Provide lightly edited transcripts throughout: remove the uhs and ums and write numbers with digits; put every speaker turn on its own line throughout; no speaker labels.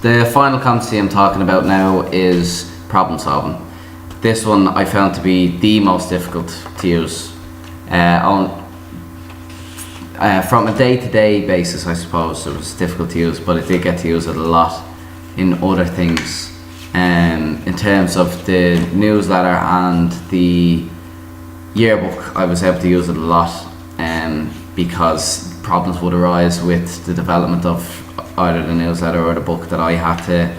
the final competency I'm talking about now is problem solving. This one I found to be the most difficult to use. From a day-to-day basis, I suppose it was difficult to use, but I did get to use it a lot in other things. In terms of the newsletter and the yearbook, I was able to use it a lot because problems would arise with the development of either the newsletter or the book that I had to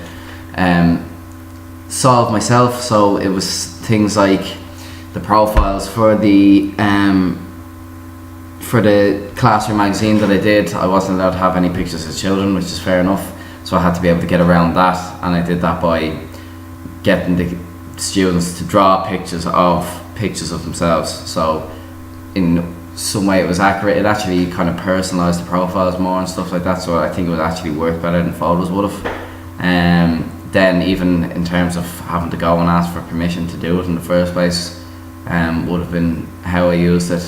solve myself. So it was things like the profiles for the classroom magazine that I did. I wasn't allowed to have any pictures of children, which is fair enough, so I had to be able to get around that, and I did that by getting the students to draw pictures of themselves. So in some way it was accurate. It actually kind of personalised the profiles more and stuff like that, so I think it would actually work better than photos would have. Then even in terms of having to go and ask for permission to do it in the first place would have been how I used it.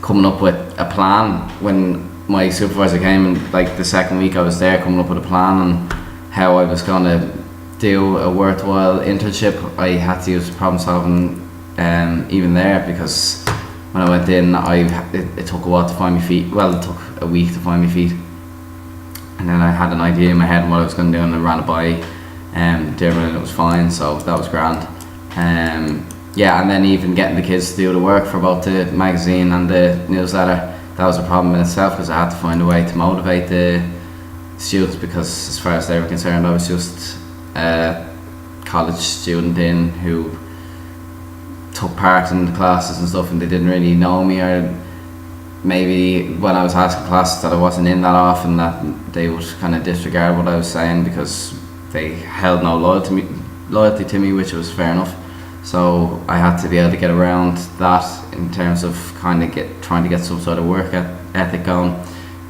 Coming up with a plan when my supervisor came, and like the second week I was there, coming up with a plan on how I was going to do a worthwhile internship. I had to use problem solving even there, because when I went in, it took a while to find my feet. Well, it took a week to find my feet, and then I had an idea in my head what I was going to do, and I ran it by Dermot, and it was fine, so that was grand. Yeah, and then even getting the kids to do the work for both the magazine and the newsletter, that was a problem in itself, because I had to find a way to motivate the students, because as far as they were concerned, I was just a college student who took part in the classes and stuff, and they didn't really know me, or maybe when I was asking classes that I wasn't in that often, that they would kind of disregard what I was saying because they held no loyalty to me, which was fair enough. So I had to be able to get around that in terms of kind of trying to get some sort of work ethic going,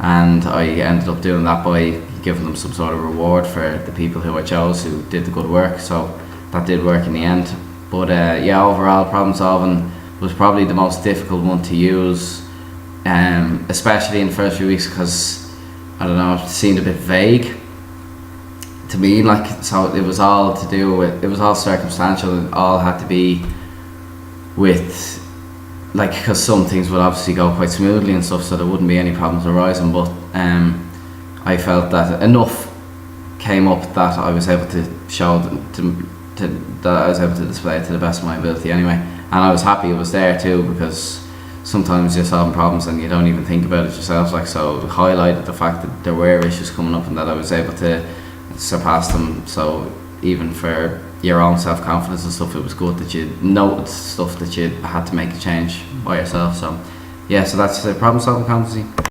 and I ended up doing that by giving them some sort of reward for the people who I chose who did the good work. So that did work in the end. But yeah, overall problem solving was probably the most difficult one to use, especially in the first few weeks, because I don't know, it seemed a bit vague to me, like, so it was all to do with, it was all circumstantial. It all had to be with, like, because some things would obviously go quite smoothly and stuff, so there wouldn't be any problems arising, but I felt that enough came up that I was able to show that I was able to display it to the best of my ability anyway, and I was happy it was there too, because sometimes you're solving problems and you don't even think about it yourself, like, so it highlighted the fact that there were issues coming up and that I was able to surpass them. So even for your own self-confidence and stuff, it was good that you noticed stuff that you had to make a change by yourself. So yeah, so that's the problem solving competency.